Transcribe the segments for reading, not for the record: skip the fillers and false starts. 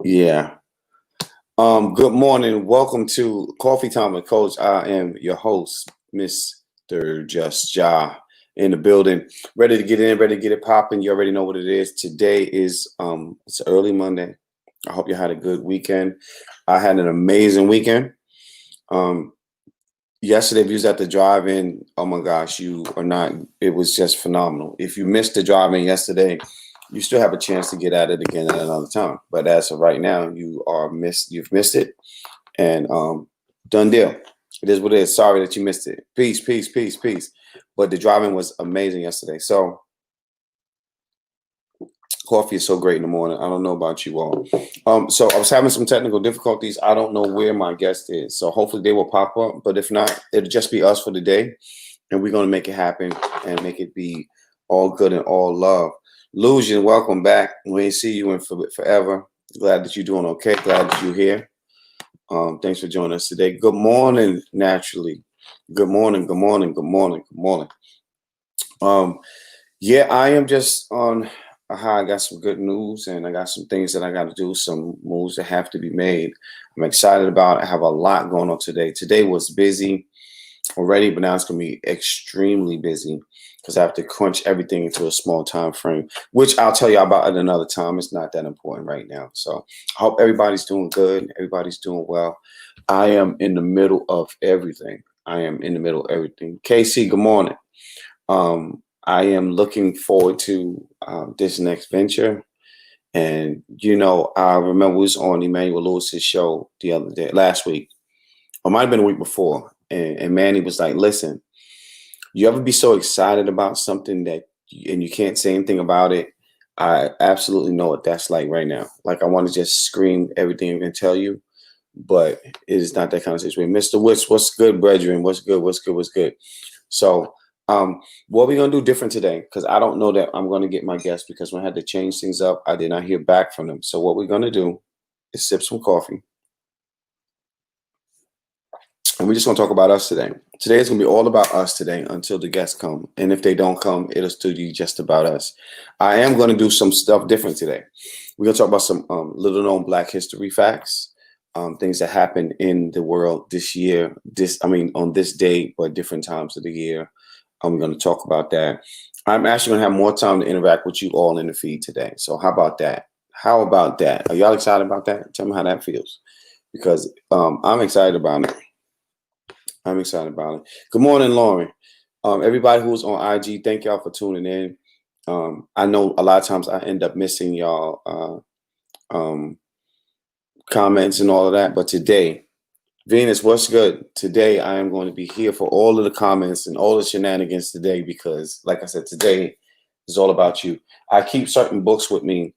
Yeah. Good morning. Welcome to Coffee Time with Coach. I am your host, Mr. Just Ja, in the building. Ready to get in, ready to get it popping. You already know what it is. Today is it's early Monday. I hope you had a good weekend. I had an amazing weekend. Um Yesterday, if you was at the drive-in, oh my gosh, you are not, it was just phenomenal. If you missed the drive-in yesterday, you still have a chance to get at it again at another time. But as of right now, you've missed it, and done deal. It is what it is. Sorry that you missed it. Peace, peace, peace, peace. But the driving was amazing yesterday. So coffee is so great in the morning. I don't know about you all. So I was having some technical difficulties. I don't know where my guest is. So hopefully they will pop up. But if not, it'll just be us for the day. And we're gonna make it happen and make it be all good and all love. Lucian, welcome back. We ain't see you in forever. Glad that you're doing okay. Glad that you're here. Thanks for joining us today. Good morning, naturally. Good morning, good morning, good morning, good morning. Um, yeah, I am just on a high. I got some good news and I got some things that I got to do, some moves that have to be made. I'm excited about it. I have a lot going on today. Today was busy already, but now it's going to be extremely busy because I have to crunch everything into a small time frame, which I'll tell you about at another time. It's not that important right now. So I hope everybody's doing good. Everybody's doing well. I am in the middle of everything. I am in the middle of everything. Casey, good morning. I am looking forward to this next venture. And, I remember we was on Emmanuel Lewis's show the other day, last week, or might have been a week before. And Manny was like, listen, you ever be so excited about something and you can't say anything about it? I absolutely know what that's like right now. Like I want to just scream everything and tell you, but it is not that kind of situation. Mr. Woods, what's good, brethren? What's good? What's good? What's good? So, what we gonna do different today? Because I don't know that I'm gonna get my guests because when I had to change things up, I did not hear back from them. So what we're gonna do is sip some coffee, and we're just gonna talk about us today. Today is gonna be all about us today until the guests come, and if they don't come, it'll still be just about us. I am gonna do some stuff different today. We're gonna talk about some little known Black history facts, things that happened in the world this year. On this day, but different times of the year. I'm going to talk about that. I'm actually going to have more time to interact with you all in the feed today. So how about that? How about that? Are y'all excited about that? Tell me how that feels, because I'm excited about it. I'm excited about it. Good morning, Lauren. Everybody who's on IG, thank y'all for tuning in. I know a lot of times I end up missing y'all comments and all of that, but today, Venus, what's good? Today, I am going to be here for all of the comments and all the shenanigans today because, like I said, today is all about you. I keep certain books with me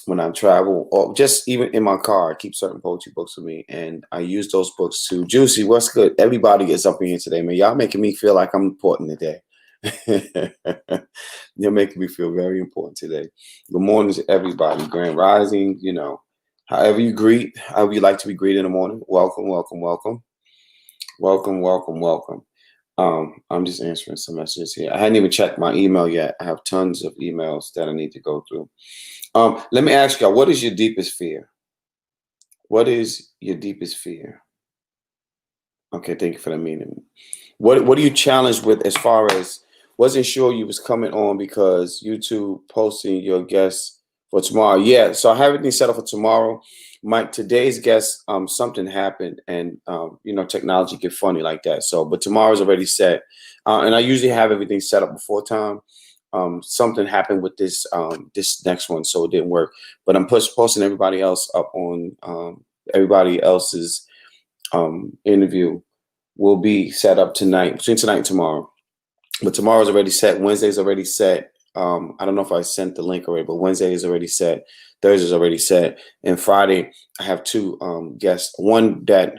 when I travel, or just even in my car. I keep certain poetry books with me, and I use those books to. Juicy, what's good? Everybody is up in here today, man. Y'all making me feel like I'm important today. You're making me feel very important today. Good morning to everybody. Grand Rising, however however you like to be greeted in the morning. Welcome, welcome, welcome. Welcome, welcome, welcome. I'm just answering some messages here. I hadn't even checked my email yet. I have tons of emails that I need to go through. Let me ask y'all, what is your deepest fear? What is your deepest fear? Okay, thank you for that meaning. What are you challenged with as far as wasn't sure you was coming on because YouTube posting your guests for tomorrow? Yeah, so I have everything set up for tomorrow. Today's guest, something happened, and technology get funny like that. So, but tomorrow's already set, and I usually have everything set up before time. Something happened with this next one, so it didn't work. But I'm posting everybody else up on everybody else's interview will be set up tonight, between tonight and tomorrow. But tomorrow's already set. Wednesday's already set. I don't know if I sent the link already, but Wednesday is already set. Thursday's already set. And Friday, I have two guests. One that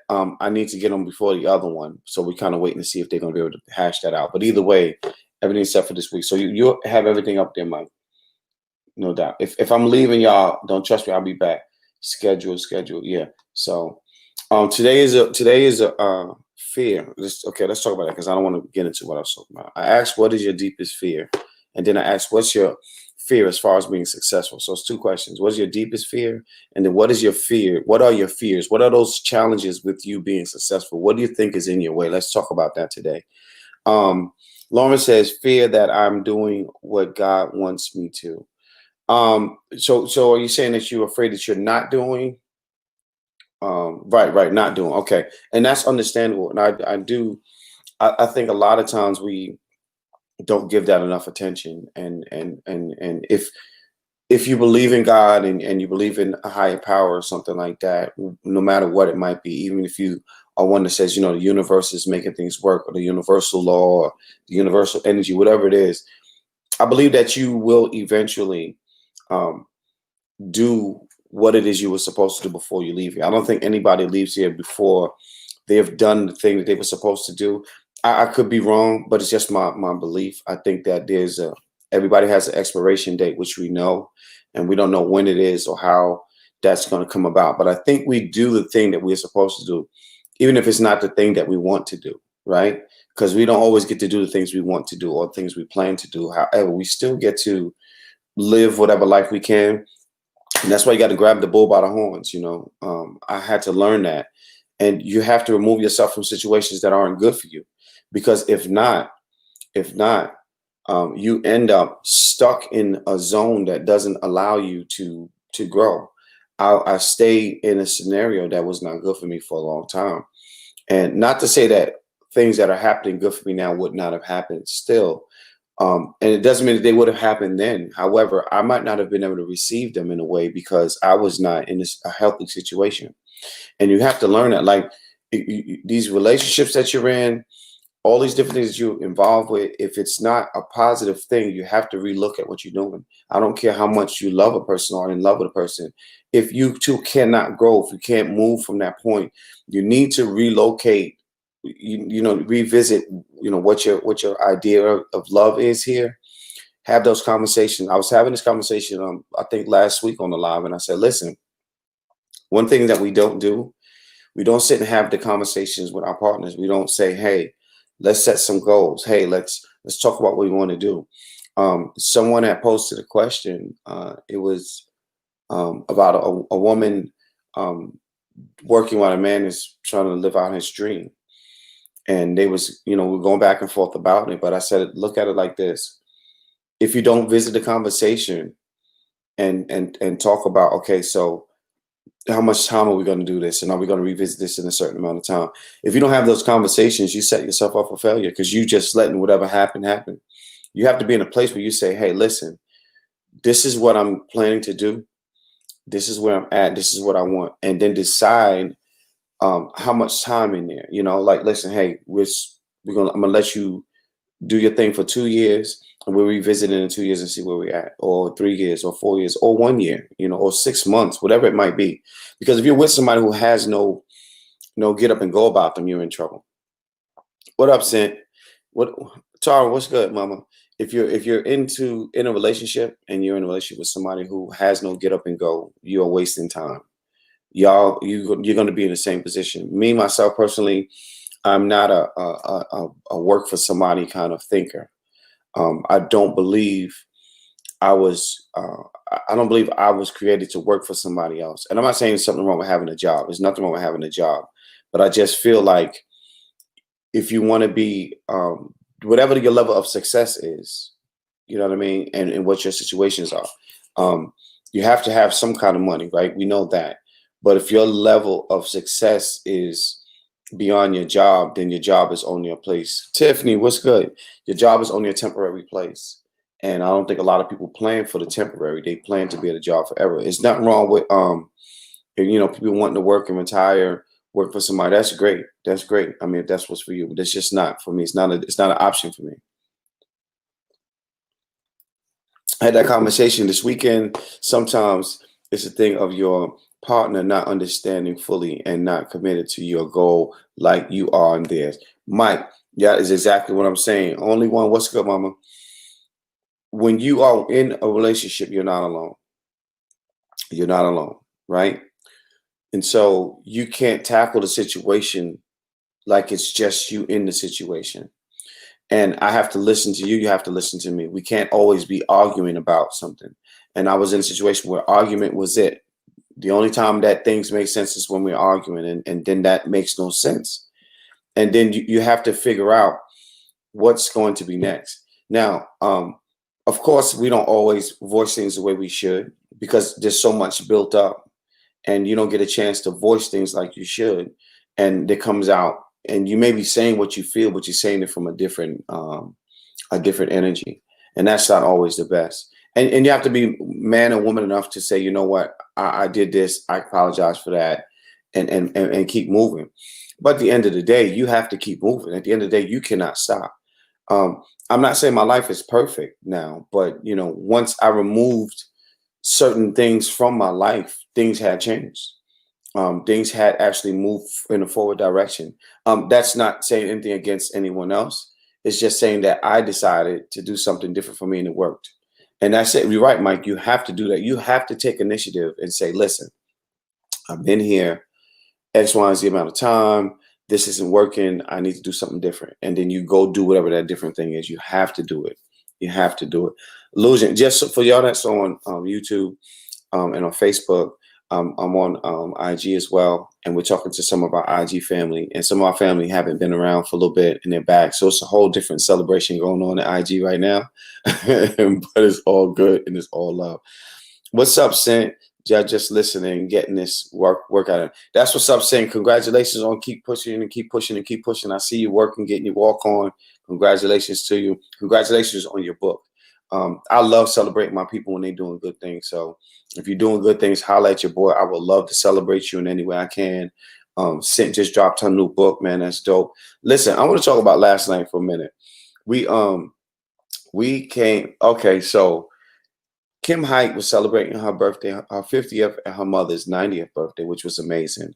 I need to get them before the other one. So we're kind of waiting to see if they're going to be able to hash that out. But either way, everything's set for this week. So you'll have everything up there, Mike. No doubt. If I'm leaving, y'all, don't trust me. I'll be back. Schedule. Yeah. So today is a fear. Let's talk about that because I don't want to get into what I was talking about. I asked, what is your deepest fear? And then I asked, what's your fear as far as being successful? So it's two questions. What is your deepest fear? And then what is your fear? What are your fears? What are those challenges with you being successful? What do you think is in your way? Let's talk about that today. Um, Lauren says, fear that I'm doing what God wants me to. So are you saying that you're afraid that you're not doing? Right, not doing. Okay. And that's understandable. And I think a lot of times we don't give that enough attention. And if you believe in God and you believe in a higher power or something like that, no matter what it might be, even if you are one that says, the universe is making things work, or the universal law, or the universal energy, whatever it is, I believe that you will eventually um, do what it is you were supposed to do before you leave here. I don't think anybody leaves here before they have done the thing that they were supposed to do. I could be wrong, but it's just my belief. I think that everybody has an expiration date, which we know, and we don't know when it is or how that's going to come about. But I think we do the thing that we're supposed to do, even if it's not the thing that we want to do, right? Because we don't always get to do the things we want to do or things we plan to do. However, we still get to live whatever life we can. And that's why you got to grab the bull by the horns. I had to learn that. And you have to remove yourself from situations that aren't good for you. Because if not, you end up stuck in a zone that doesn't allow you to grow. I stayed in a scenario that was not good for me for a long time. And not to say that things that are happening good for me now would not have happened still. And it doesn't mean that they would have happened then. However, I might not have been able to receive them in a way because I was not in a healthy situation. And you have to learn that, like these relationships that you're in, all these different things that you're involved with, if it's not a positive thing, you have to relook at what you're doing. I don't care how much you love a person or are in love with a person. If you two cannot grow, if you can't move from that point, you need to relocate, revisit, what your idea of love is here. Have those conversations. I was having this conversation, I think last week on the live, and I said, listen, one thing that we don't do, we don't sit and have the conversations with our partners. We don't say, hey, let's set some goals. Hey, let's talk about what we want to do. Someone had posted a question. It was about a woman working while a man is trying to live out his dream. And they was, we're going back and forth about it. But I said, look at it like this. If you don't visit the conversation and talk about, okay, so how much time are we going to do this? And are we going to revisit this in a certain amount of time? If you don't have those conversations, you set yourself up for failure because you just letting whatever happen. You have to be in a place where you say, hey, listen, this is what I'm planning to do. This is where I'm at. This is what I want. And then decide how much time in there, like, listen, hey, I'm going to let you do your thing for 2 years and we'll revisit it in 2 years and see where we're at, or 3 years or 4 years or 1 year, or 6 months, whatever it might be. Because if you're with somebody who has no get up and go about them, you're in trouble. What up, Sint? Tara, what's good, mama? If you're in a relationship and you're in a relationship with somebody who has no get up and go, you are wasting time. You're going to be in the same position. Me, myself, personally, I'm not a work for somebody kind of thinker. I don't believe I was created to work for somebody else. And I'm not saying there's something wrong with having a job. There's nothing wrong with having a job. But I just feel like if you want to be whatever your level of success is, you know what I mean, and what your situations are, you have to have some kind of money, right? We know that. But if your level of success is beyond your job, then your job is only a place. Tiffany, what's good? Your job is only a temporary place. And I don't think a lot of people plan for the temporary. They plan to be at a job forever. It's nothing wrong with people wanting to work and retire, work for somebody. That's great. That's great. I mean, if that's what's for you, but it's just not for me. It's not an option for me. I had that conversation this weekend. Sometimes it's a thing of your partner not understanding fully and not committed to your goal like you are in theirs. Mike, that is exactly what I'm saying. Only one. What's good, mama? When you are in a relationship, you're not alone. You're not alone, right? And so you can't tackle the situation like it's just you in the situation. And I have to listen to you. You have to listen to me. We can't always be arguing about something. And I was in a situation where argument was it. The only time that things make sense is when we're arguing, and then that makes no sense. And then you have to figure out what's going to be next. Now, of course, we don't always voice things the way we should because there's so much built up, and you don't get a chance to voice things like you should. And it comes out, and you may be saying what you feel, but you're saying it from a different energy, and that's not always the best. And you have to be man and woman enough to say, you know what, I did this, I apologize for that, and keep moving. But at the end of the day, you have to keep moving. At the end of the day, you cannot stop. I'm not saying my life is perfect now, but once I removed certain things from my life, things had changed. Things had actually moved in a forward direction. That's not saying anything against anyone else. It's just saying that I decided to do something different for me, and it worked. And that's it. You're right, Mike. You have to do that. You have to take initiative and say, listen, I've been here X, Y, and Z amount of time. This isn't working. I need to do something different. And then you go do whatever that different thing is. You have to do it. You have to do it. Illusion, just for y'all that's on YouTube and on Facebook, I'm on IG as well. And we're talking to some of our IG family. And some of our family haven't been around for a little bit, and they're back. So it's a whole different celebration going on at IG right now. But it's all good, and it's all love. What's up, Sent? Just listening, getting this work out. That's what's up, saying congratulations on keep pushing and keep pushing and keep pushing. I see you working, getting your walk on. Congratulations to you. Congratulations on your book. I love celebrating my people when they're doing good things. So if you're doing good things, holla at your boy. I would love to celebrate you in any way I can. Sint just dropped her new book, man. That's dope. Listen, I want to talk about last night for a minute. We came, okay, so Kim Hite was celebrating her birthday, her 50th, and her mother's 90th birthday, which was amazing.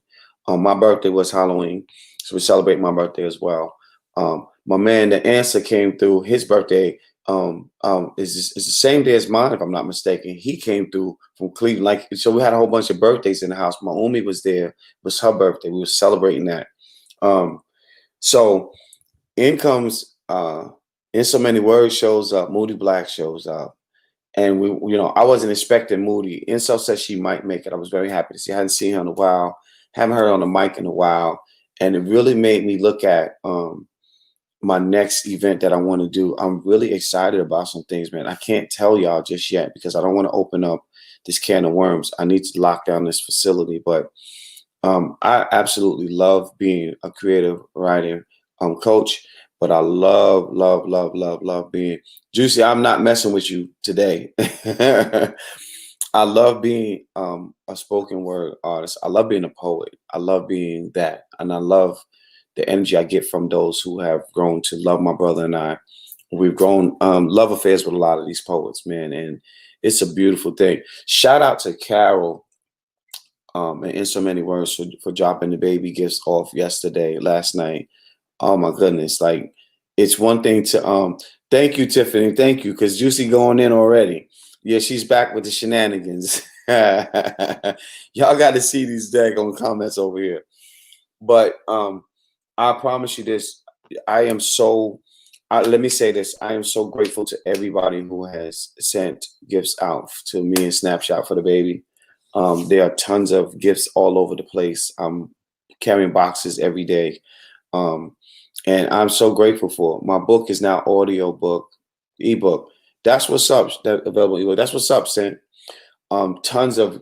My birthday was Halloween, so we celebrate my birthday as well. My man, the answer came through. His birthday is the same day as mine, if I'm not mistaken. He came through from Cleveland, so we had a whole bunch of birthdays in the house. Maomi was there. It was her birthday. We were celebrating that. So in comes, in so many words, shows up. Moody Black shows up. And I wasn't expecting Moody. Inso said she might make it. I was very happy to see. I hadn't seen her in a while. Haven't heard her on the mic in a while. And it really made me look at my next event that I want to do. I'm really excited about some things, man. I can't tell y'all just yet because I don't want to open up this can of worms. I need to lock down this facility. But I absolutely love being a creative writer coach. But I love, love, love, love, love being Juicy. I'm not messing with you today. I love being a spoken word artist. I love being a poet. I love being that. And I love the energy I get from those who have grown to love my brother and I. We've grown love affairs with a lot of these poets, man. And it's a beautiful thing. Shout out to Carol and In So Many Words for dropping the baby gifts off last night. Oh my goodness. Like, it's one thing to thank you, Tiffany. Thank you. Because Juicy going in already. Yeah, she's back with the shenanigans. Y'all got to see these daggone comments over here. But I promise you this. Let me say this. I am so grateful to everybody who has sent gifts out to me and Snapshot for the baby. There are tons of gifts all over the place. I'm carrying boxes every day. And I'm so grateful for it. My book is now audio book, ebook. That's what's up. That available ebook. That's what's up, Sent. Tons of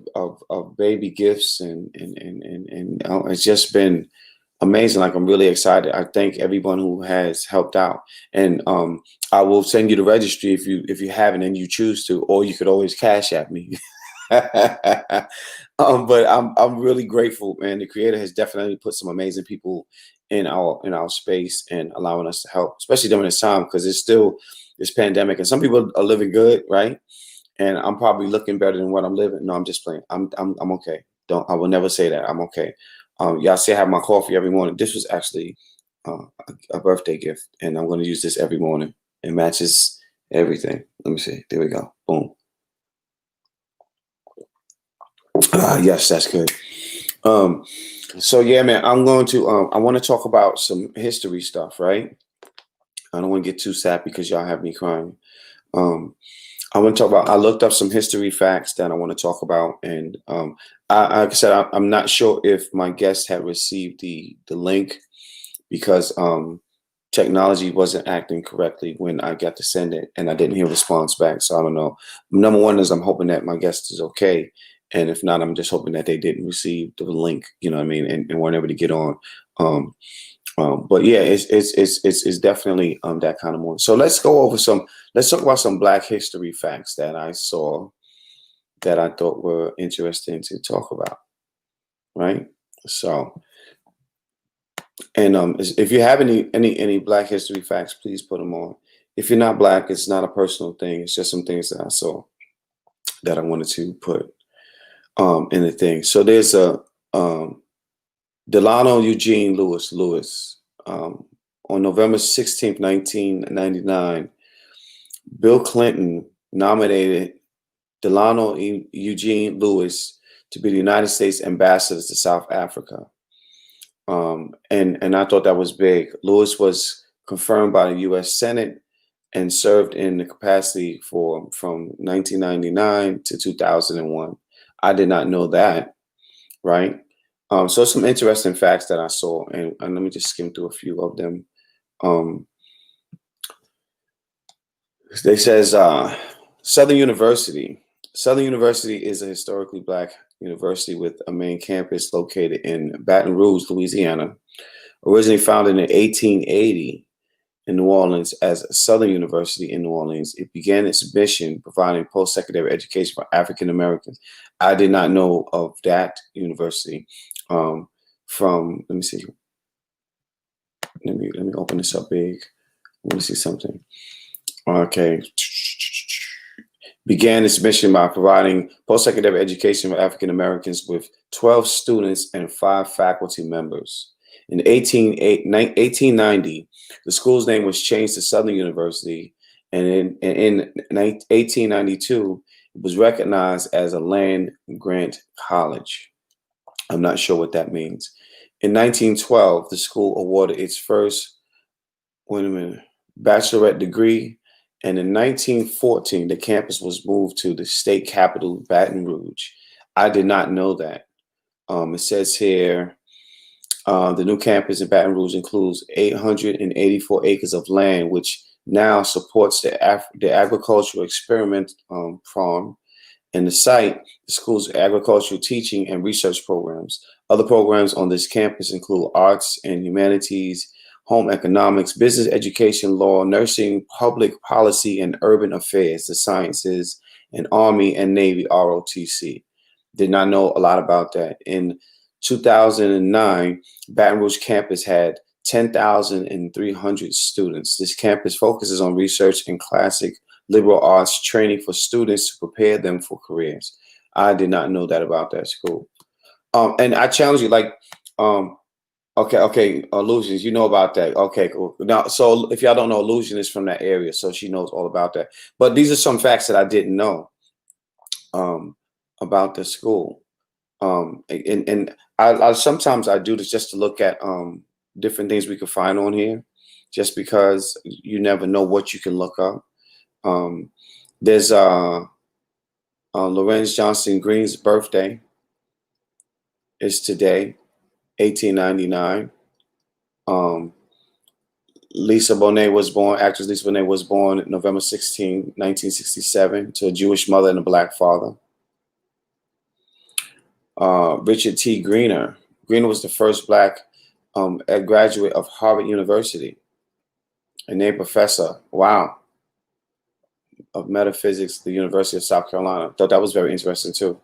baby gifts and it's just been amazing. Like, I'm really excited. I thank everyone who has helped out. And I will send you the registry if you haven't and you choose to, or you could always Cash App me. But I'm really grateful, man. The Creator has definitely put some amazing people in our space and allowing us to help, especially during this time, because it's still this pandemic and some people are living good, right? And I'm probably looking better than what I'm living. No, I'm just playing. I'm okay. I will never say that. I'm okay. Y'all see I have my coffee every morning. This was actually a birthday gift, and I'm going to use this every morning. It matches everything. Let me see. There we go. Boom. Yes, that's good. So yeah, man, I'm going to I want to talk about some history stuff, right? I don't want to get too sad because y'all have me crying. Um, I want to talk about. I looked up some history facts that I want to talk about, and like I said, I'm not sure if my guest had received the link because technology wasn't acting correctly when I got to send it, and I didn't hear a response back. So I don't know. Number one is I'm hoping that my guest is okay, and if not, I'm just hoping that they didn't receive the link. You know what I mean, and weren't able to get on. Um, but yeah, it's definitely that kind of morning. So let's go over some. Let's talk about some Black history facts that I saw that I thought were interesting to talk about. Right. So, and if you have any Black history facts, please put them on. If you're not Black, it's not a personal thing. It's just some things that I saw that I wanted to put in the thing. So there's a Delano Eugene Lewis. On November 16th, 1999, Bill Clinton nominated Delano Eugene Lewis to be the United States ambassador to South Africa. And I thought that was big. Lewis was confirmed by the U.S. Senate and served in the capacity from 1999 to 2001. I did not know that, right? So some interesting facts that I saw, and let me just skim through a few of them. They says Southern University. Southern University is a historically Black university with a main campus located in Baton Rouge, Louisiana. Originally founded in 1880 in New Orleans as Southern University in New Orleans, it began its mission providing post-secondary education for African Americans. I did not know of that university. Let me see. Let me open this up big. Let me see something. Okay. Began its mission by providing post-secondary education for African Americans with 12 students and 5 faculty members. In 1890, the school's name was changed to Southern University, and in 1892, it was recognized as a land-grant college. I'm not sure what that means. In 1912, the school awarded its first bachelorette degree, and in 1914, the campus was moved to the state capital, Baton Rouge. I did not know that. It says here, the new campus in Baton Rouge includes 884 acres of land, which now supports the agricultural experiment farm. And the site, the school's agricultural teaching and research programs. Other programs on this campus include arts and humanities, home economics, business education, law, nursing, public policy, and urban affairs, the sciences, and Army and Navy ROTC. Did not know a lot about that. In 2009, Baton Rouge campus had 10,300 students. This campus focuses on research in classic liberal arts training for students to prepare them for careers. I did not know that about that school. And I challenge you, like, okay, Illusions, you know about that. Okay, cool. Now, so if y'all don't know, Illusion is from that area, so she knows all about that. But these are some facts that I didn't know about the school. And I sometimes I do this just to look at different things we can find on here, just because you never know what you can look up. There's Lorenz Johnson Green's birthday is today, 1899. Lisa Bonet was born, actress Lisa Bonet was born November 16, 1967, to a Jewish mother and a Black father. Richard T. Greener. Greener was the first Black graduate of Harvard University, a named professor, wow, of metaphysics at the University of South Carolina. Thought that was very interesting too.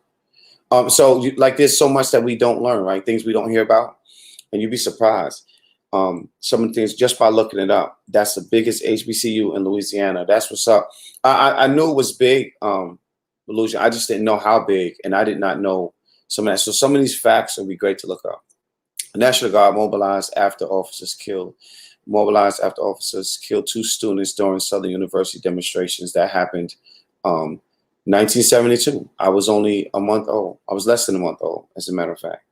Like, there's so much that we don't learn, right? Things we don't hear about, and you'd be surprised. Some of the things just by looking it up. That's the biggest HBCU in Louisiana. That's what's up. I knew it was big, Illusion. I just didn't know how big, and I did not know some of that. So some of these facts would be great to look up. The National Guard mobilized after officers killed 2 students during Southern University demonstrations that happened 1972. I was only a month old. I was less than a month old, as a matter of fact.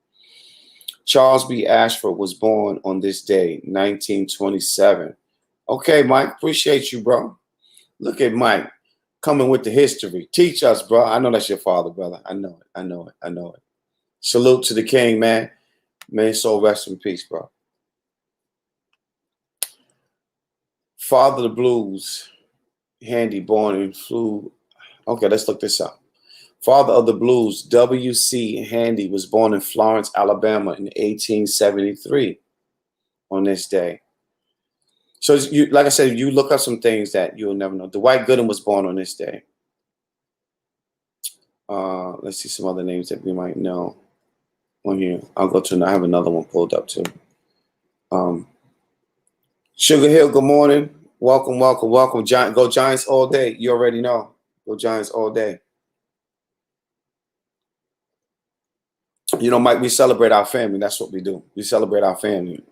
Charles B. Ashford was born on this day, 1927. Okay, Mike, appreciate you, bro. Look at Mike coming with the history. Teach us, bro. I know that's your father, brother. I know it. I know it. I know it. Salute to the king, man. May his soul rest in peace, bro. Father of the Blues, Handy, born and flew. Okay, let's look this up. Father of the Blues, W.C. Handy, was born in Florence, Alabama in 1873 on this day. So, you, like I said, you look up some things that you'll never know. Dwight Gooden was born on this day. Let's see some other names that we might know on here. I'll go to, I have another one pulled up too. Sugar Hill, good morning. Welcome, welcome, welcome. Go Giants all day. You already know. Go Giants all day. You know, Mike, we celebrate our family. That's what we do. We celebrate our family.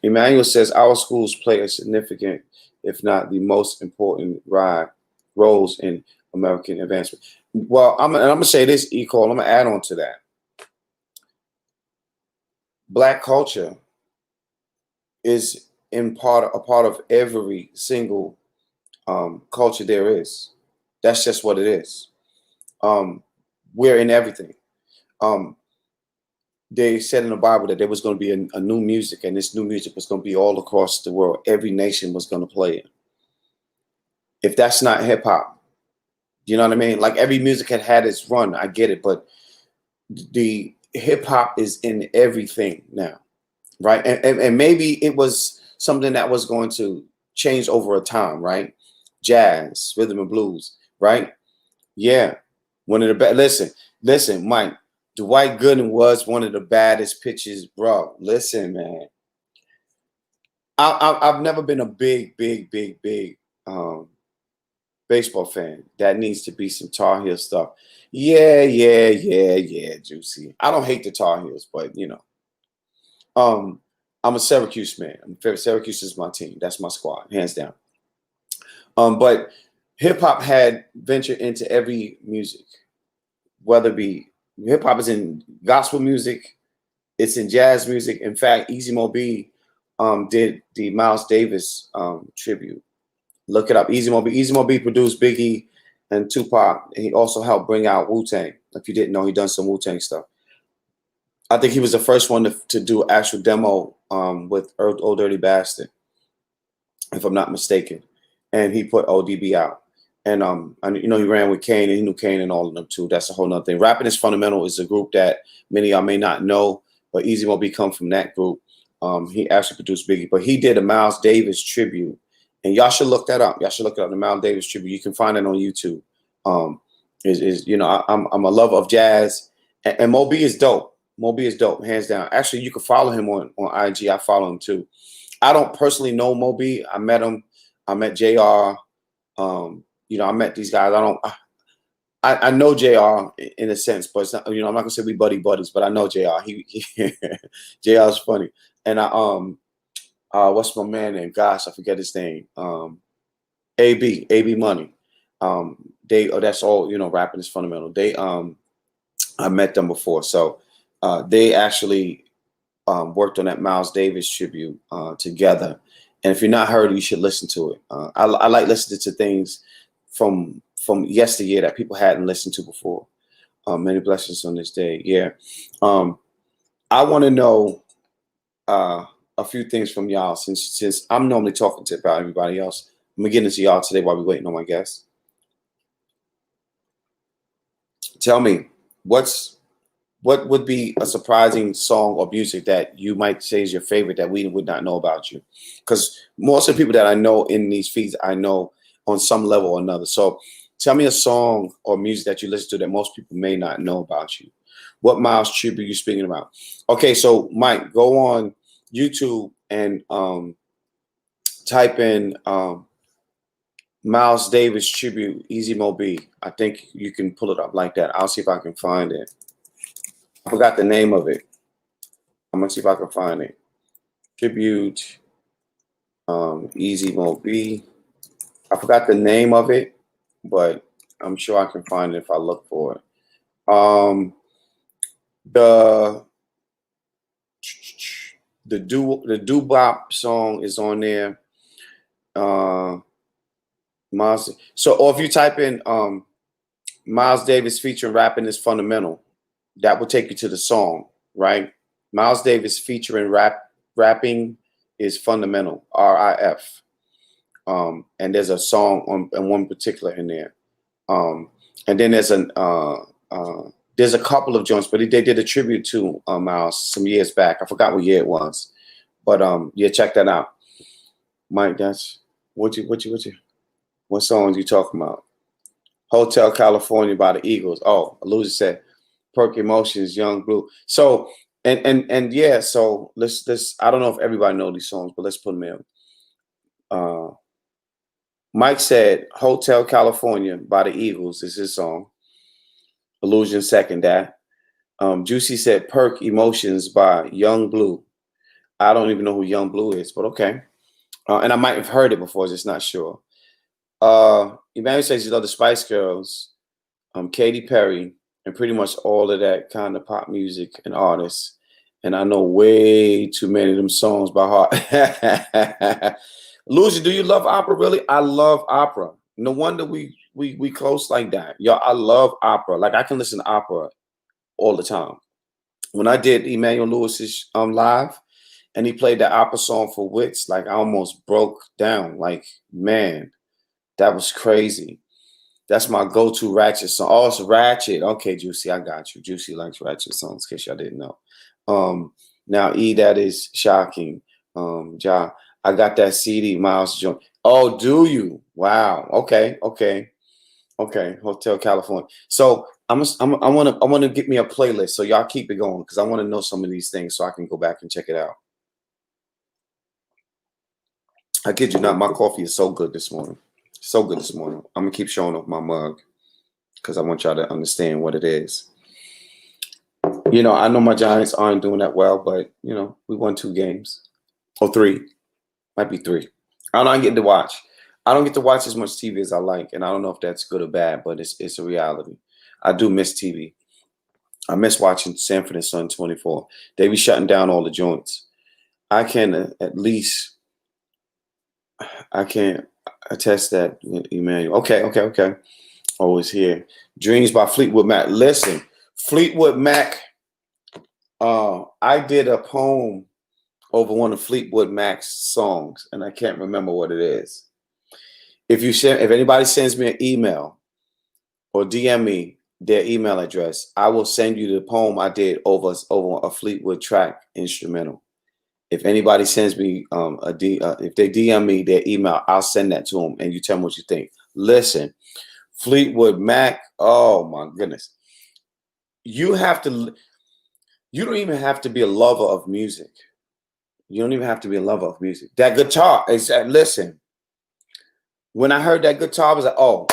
Emmanuel says our schools play a significant, if not the most important roles in American advancement. Well, I'm going to say this, E-Call. I'm going to add on to that. Black culture is a part of every single culture there is. That's just what it is. We're in everything. They said in the Bible that there was going to be a new music, and this new music was going to be all across the world. Every nation was going to play it. If that's not hip hop, you know what I mean? Like every music had its run. I get it, but the hip hop is in everything now, right? And maybe it was something that was going to change over a time, right? Jazz, rhythm and blues, right? Yeah, one of the best. Listen, Mike. Dwight Gooden was one of the baddest pitchers, bro. Listen, man. I've never been a big baseball fan. That needs to be some Tar Heel stuff. Yeah, Juicy. I don't hate the Tar Heels, but you know, I'm a Syracuse man. Syracuse is my team. That's my squad, hands down. But hip hop had ventured into every music, whether it be hip hop is in gospel music, it's in jazz music. In fact, Easy Mo Bee did the Miles Davis tribute. Look it up. Easy Mo Bee. Easy Mo Bee produced Biggie and Tupac. And he also helped bring out Wu-Tang. If you didn't know, he done some Wu-Tang stuff. I think he was the first one to do actual demo with Old Dirty Bastard, if I'm not mistaken. And he put ODB out. And you know, he ran with Kane, and he knew Kane and all of them too. That's a whole nother thing. Rapping is Fundamental is a group that many of y'all may not know, but Easy Mo Bee come from that group. He actually produced Biggie, but he did a Miles Davis tribute, and y'all should look that up. Y'all should look it up. The Miles Davis tribute. You can find it on YouTube. You know, I'm a lover of jazz, and Mo Bee is dope. Mo Bee is dope, hands down. Actually, you can follow him on IG. I follow him too. I don't personally know Mo Bee. I met him. I met JR. You know, I met these guys. I know JR in a sense, but it's not, you know, I'm not gonna say we buddies, but I know JR. He JR is funny. And what's my man name? Gosh, I forget his name. AB Money. That's all, you know, rapping is Fundamental. I met them before. So they actually worked on that Miles Davis tribute together. And if you're not heard, you should listen to it. I like listening to things from yesteryear that people hadn't listened to before. Many blessings on this day. Yeah. I want to know a few things from y'all since I'm normally talking about everybody else. I'm gonna get into y'all today while we're waiting on my guests. Tell me, what would be a surprising song or music that you might say is your favorite that we would not know about you? Because most of the people that I know in these feeds, I know on some level or another. So tell me a song or music that you listen to that most people may not know about you. What Miles tribute are you speaking about? Okay, so Mike, go on YouTube and type in Miles Davis tribute Easy Mo Bee. I think you can pull it up like that. I'll see if I can find it. I forgot the name of it. I'm gonna see if I can find it. Tribute Easy Mo Bee. I forgot the name of it, but I'm sure I can find it if I look for it. The doo-wop song is on there. Miles. So, or if you type in Miles Davis featuring rapping is fundamental, that will take you to the song, right? Miles Davis featuring rapping is fundamental, RIF. And there's a song on one particular in there. And then there's a couple of joints, but they did a tribute to Miles some years back. I forgot what year it was, but yeah, check that out. Mike, that's what songs you talking about? Hotel California by the Eagles. Oh, Illusion said Perk Emotions, Young Blue. So and yeah, so let's I don't know if everybody know these songs, but let's put them in. Mike said Hotel California by the Eagles is his song. Illusion second that. Juicy said Perk Emotions by Young Blue. I don't even know who Young Blue is, but okay. And I might have heard it before, just not sure. Emmanuel says you love the Spice Girls, Katy Perry, and pretty much all of that kind of pop music and artists. And I know way too many of them songs by heart. Lucy, do you love opera? Really? I love opera. No wonder we close like that. Y'all, I love opera. Like I can listen to opera all the time. When I did Emmanuel Lewis's live, and he played the opera song for Wits, like I almost broke down. Like, man, that was crazy. That's my go-to ratchet song. Oh, it's ratchet. Okay, Juicy, I got you. Juicy likes ratchet songs, in case y'all didn't know. Now, E, that is shocking. Ja, I got that CD, Miles Jones. Oh, do you? Wow. Okay. Hotel California. So I want to get me a playlist. So y'all keep it going because I want to know some of these things so I can go back and check it out. I kid you not, my coffee is so good this morning. So good this morning. I'm gonna keep showing off my mug because I want y'all to understand what it is. You know, I know my Giants aren't doing that well, but you know, we won 2 games. Or 3. Might be 3. I don't get to watch. I don't get to watch as much TV as I like, and I don't know if that's good or bad, but it's a reality. I do miss TV. I miss watching Sanford and Son 24. They be shutting down all the joints. I can attest that, Emmanuel. Okay. Always here. Dreams by Fleetwood Mac. Listen, Fleetwood Mac. I did a poem over one of Fleetwood Mac's songs, and I can't remember what it is. If anybody sends me an email or DM me their email address, I will send you the poem I did over a Fleetwood track instrumental. If anybody sends me if they DM me their email, I'll send that to them, and you tell me what you think. Listen, Fleetwood Mac. Oh my goodness, you don't even have to be a lover of music. You don't even have to be a lover of music. That guitar is listen. When I heard that guitar, I was like, oh,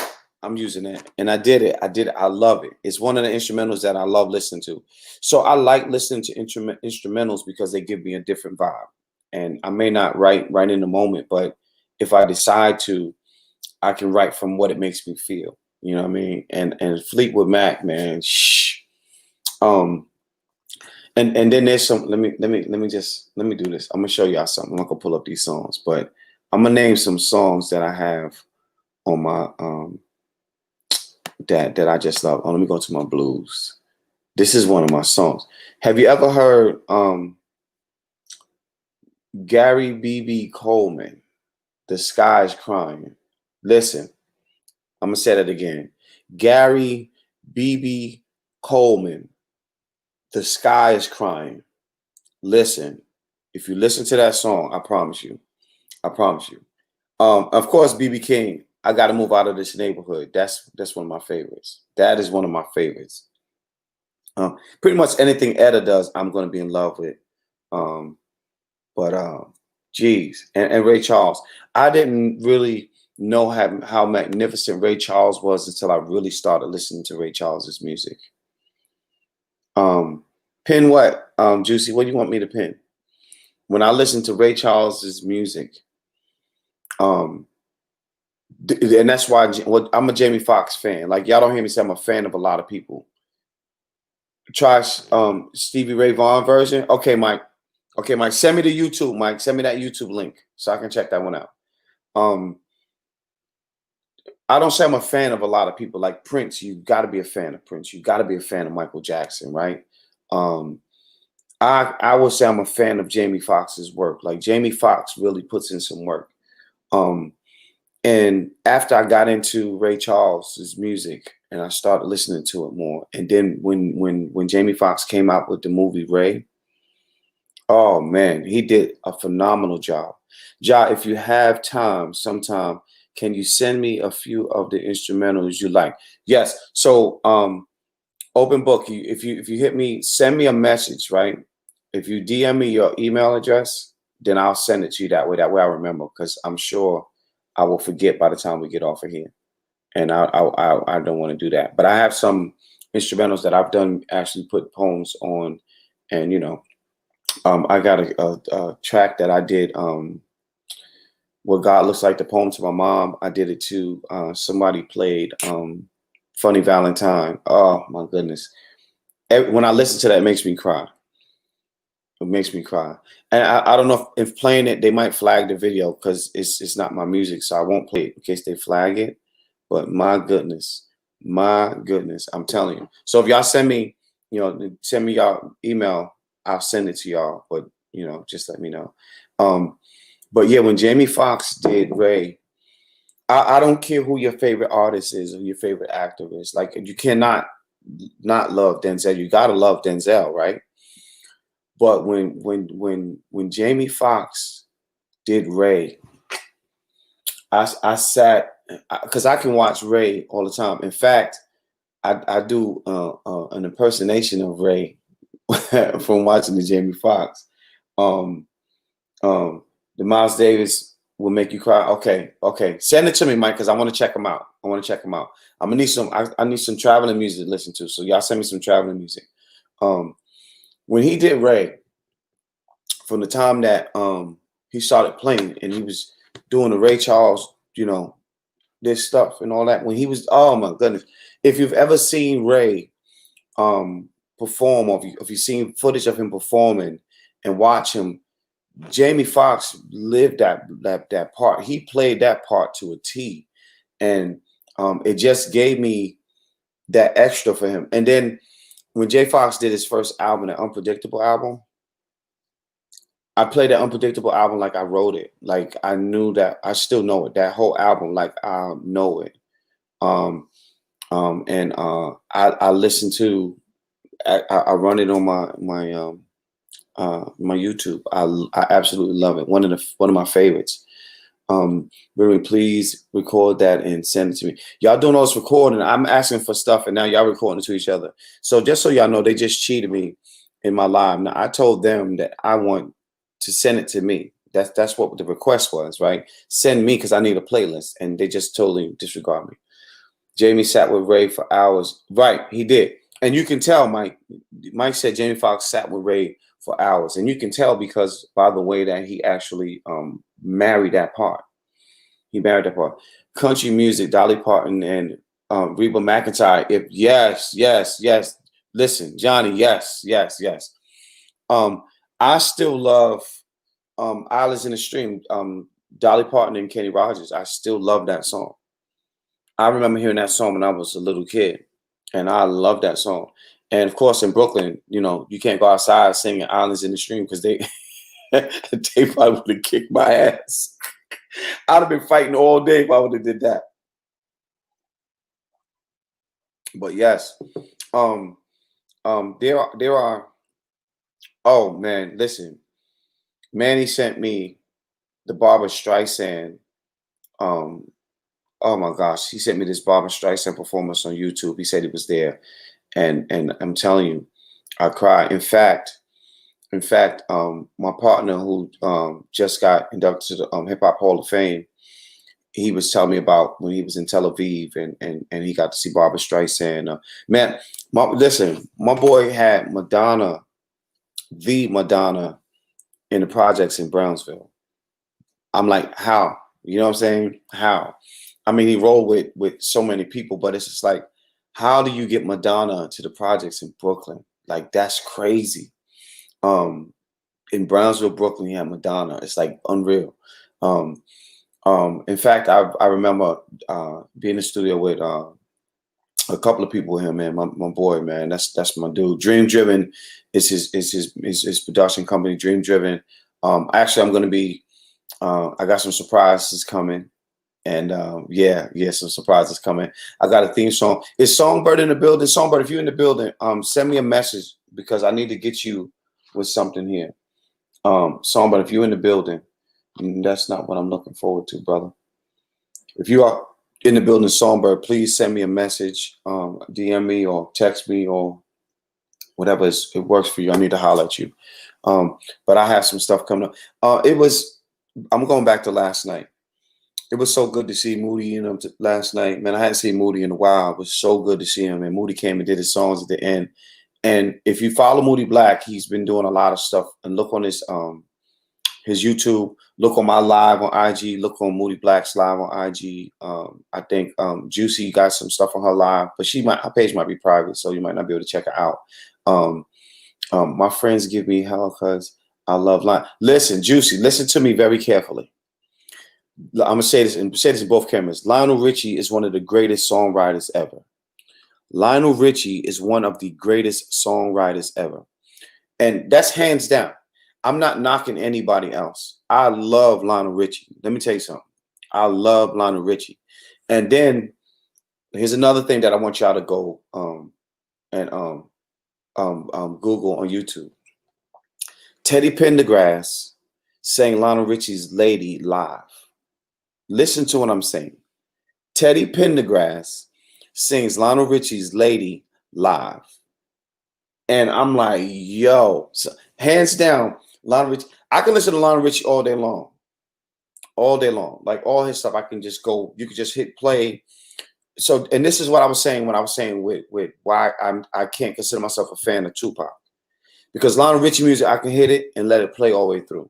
I'm using that. And I did it. I love it. It's one of the instrumentals that I love listening to. So I like listening to instrumentals because they give me a different vibe. And I may not write right in the moment, but if I decide to, I can write from what it makes me feel. You know what I mean? And Fleetwood Mac, man, shh. And then there's some. Let me do this. I'm gonna show y'all something. I'm not gonna pull up these songs, but I'm gonna name some songs that I have on my that I just love. Oh, let me go to my blues. This is one of my songs. Have you ever heard Gary B.B. Coleman? The Sky's Crying. Listen, I'm gonna say that again. Gary B.B. Coleman. The Sky is Crying. Listen, if you listen to that song, I promise you. Of course, BB King, I Gotta Move Out of This Neighborhood. That's one of my favorites. That is one of my favorites. Pretty much anything Etta does, I'm gonna be in love with. Geez, and Ray Charles. I didn't really know how magnificent Ray Charles was until I really started listening to Ray Charles's music. Pin what? Juicy, what do you want me to pin? When I listen to Ray Charles's music, and that's why I'm a Jamie Foxx fan. Like y'all don't hear me say I'm a fan of a lot of people. Try Stevie Ray Vaughan version. Okay, Mike. Send me the YouTube, Mike. Send me that YouTube link so I can check that one out. Um, I don't say I'm a fan of a lot of people. Like Prince, you got to be a fan of Prince. You got to be a fan of Michael Jackson, right? Um, I would say I'm a fan of Jamie Foxx's work. Like Jamie Foxx really puts in some work. Um, and after I got into Ray Charles's music and I started listening to it more, and then when Jamie Foxx came out with the movie Ray, oh man, he did a phenomenal job. Ja, if you have time, sometime, can you send me a few of the instrumentals you like? Yes. So open book. If you hit me, send me a message, right? If you DM me your email address, then I'll send it to you that way. That way I remember, because I'm sure I will forget by the time we get off of here. And I don't want to do that. But I have some instrumentals that I've done, actually put poems on, and I got a track that I did. What God Looks Like, the poem to my mom. I did it to somebody played Funny Valentine. Oh my goodness. When I listen to that, it makes me cry. It makes me cry. And I don't know if playing it, they might flag the video because it's not my music. So I won't play it in case they flag it. But my goodness, I'm telling you. So if y'all send me, send me y'all email, I'll send it to y'all. But just let me know. But yeah, when Jamie Foxx did Ray, I don't care who your favorite artist is or your favorite actor is. Like, you cannot not love Denzel. You gotta love Denzel, right? But when Jamie Foxx did Ray, I sat, because I can watch Ray all the time. In fact, I do an impersonation of Ray from watching the Jamie Foxx. Um, the Miles Davis will make you cry. Okay. Send it to me, Mike, because I want to check them out. I'm gonna need some. I need some traveling music to listen to. So y'all send me some traveling music. When he did Ray, from the time that he started playing and he was doing the Ray Charles, this stuff and all that. When he was, oh my goodness, if you've ever seen Ray perform, or if you've seen footage of him performing and watch him, Jamie Foxx lived that part. He played that part to a T, and it just gave me that extra for him. And then when Jay Fox did his first album, the Unpredictable album, I played that Unpredictable album like I wrote it. Like I knew that. I still know it. That whole album, like I know it. And I listen to. I run it on my YouTube. I absolutely love it. One of my favorites. Really, please record that and send it to me. Y'all doing all this recording. I'm asking for stuff, and now y'all recording it to each other. So just so y'all know, they just cheated me in my live. Now I told them that I want to send it to me. That's what the request was, right? Send me, because I need a playlist, and they just totally disregard me. Jamie sat with Ray for hours. Right, he did. And you can tell, Mike. Mike said Jamie Foxx sat with Ray for hours, and you can tell because by the way that he actually married that part. He married that part. Country music, Dolly Parton and Reba McEntire. If yes. Listen, Johnny, yes. I still love Islands in the Stream, Dolly Parton and Kenny Rogers. I still love that song. I remember hearing that song when I was a little kid, and I love that song. And of course, in Brooklyn, you can't go outside singing Islands in the Stream because they they probably would have kicked my ass. I'd have been fighting all day if I would have did that. But yes, um, there are. Oh man, listen, Manny sent me the Barbara Streisand. Um, oh my gosh, he sent me this Barbara Streisand performance on YouTube. He said he was there, and I'm telling you, I cried. In fact, my partner who just got inducted to the Hip Hop Hall of Fame, he was telling me about when he was in Tel Aviv and he got to see Barbara Streisand. Man, listen, my boy had Madonna, the Madonna, in the projects in Brownsville. I'm like, how? You know what I'm saying? How? I mean, he rolled with so many people, but it's just like, how do you get Madonna to the projects in Brooklyn? Like, that's crazy. In Brownsville, Brooklyn, you have Madonna. It's like unreal. Um, In fact, I remember being in the studio with a couple of people here, man. My boy, man. That's my dude. Dream Driven is his production company, Dream Driven. Actually, I'm gonna be. I got some surprises coming, and yeah, some surprises coming. I got a theme song. Is Songbird in the building? Songbird, if you're in the building, send me a message because I need to get you with something here. Songbird, if you're in the building, that's not what I'm looking forward to, brother. If you are in the building, Songbird, please send me a message, DM me or text me or whatever it works for you. I need to holler at you. But I have some stuff coming up. I'm going back to last night. It was so good to see Moody last night. Man, I hadn't seen Moody in a while. It was so good to see him. And Moody came and did his songs at the end. And if you follow Moody Black, he's been doing a lot of stuff. And look on his YouTube. Look on my live on IG. Look on Moody Black's live on IG. I think Juicy got some stuff on her live, but her page might be private, so you might not be able to check her out. My friends give me hell because I love Lionel. Listen, Juicy, listen to me very carefully. I'm gonna say this and say this in both cameras. Lionel Richie is one of the greatest songwriters ever. Lionel Richie is one of the greatest songwriters ever, and that's hands down. I'm not knocking anybody else. I love Lionel Richie. Let me tell you something. I love Lionel Richie. And then here's another thing that I want y'all to go and Google on YouTube. Teddy Pendergrass sang Lionel Richie's Lady live. Listen to what I'm saying. Teddy Pendergrass sings Lionel Richie's Lady live. And I'm like, yo, so, hands down, Lionel Richie. I can listen to Lionel Richie all day long. All day long. Like all his stuff, I can just go, you could just hit play. So, and this is what I was saying when I was saying with why I can't consider myself a fan of Tupac. Because Lionel Richie music, I can hit it and let it play all the way through.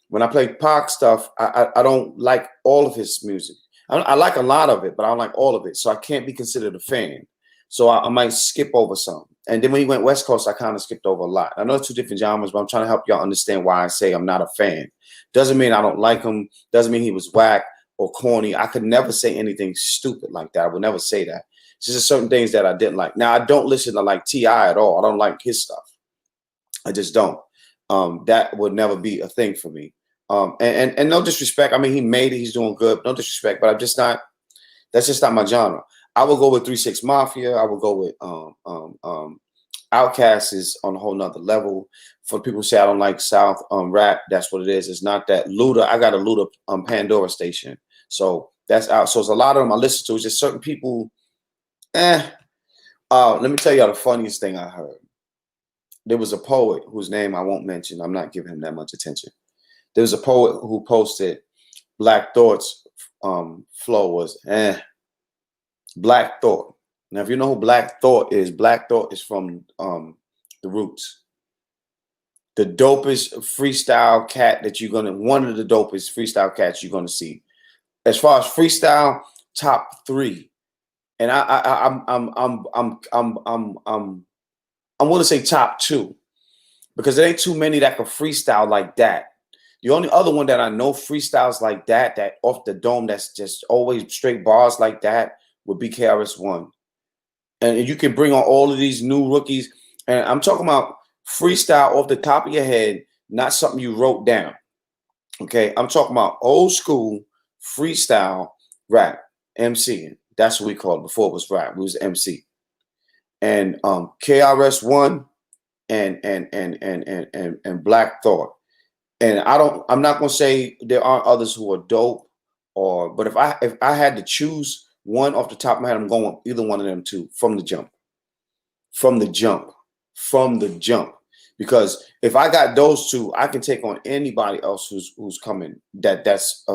When I play Pac stuff, I don't like all of his music. I like a lot of it, but I don't like all of it. So I can't be considered a fan. So I might skip over some. And then when he went West Coast, I kind of skipped over a lot. I know it's two different genres, but I'm trying to help y'all understand why I say I'm not a fan. Doesn't mean I don't like him. Doesn't mean he was whack or corny. I could never say anything stupid like that. I would never say that. It's just certain things that I didn't like. Now, I don't listen to like T.I. at all. I don't like his stuff. I just don't. That would never be a thing for me. And no disrespect. I mean, he made it. He's doing good. No disrespect, but I'm just not. That's just not my genre. I would go with 3 6 Mafia. I would go with Outkast is on a whole nother level. For people who say I don't like South rap, that's what it is. It's not that. Luda, I got a Luda Pandora station, so that's out. So it's a lot of them I listen to. It's just certain people. Let me tell y'all the funniest thing I heard. There was a poet whose name I won't mention. I'm not giving him that much attention. There was a poet who posted Black Thought's flow was Black Thought. Now, if you know who Black Thought is from The Roots. The dopest freestyle cat that you're gonna, one of the dopest freestyle cats you're gonna see. As far as freestyle, top 3. And I'm going to say top 2 because there ain't too many that can freestyle like that. The only other one that I know freestyles like that off the dome, that's just always straight bars like that, would be KRS-One. And you can bring on all of these new rookies. And I'm talking about freestyle off the top of your head, not something you wrote down. Okay, I'm talking about old school freestyle rap, MCing. That's what we called it before it was rap. It was MC. And KRS-One and Black Thought. And I'm not gonna say there aren't others who are dope, but if I had to choose one off the top of my head, I'm going with either one of them two from the jump. From the jump. Because if I got those two, I can take on anybody else who's coming that's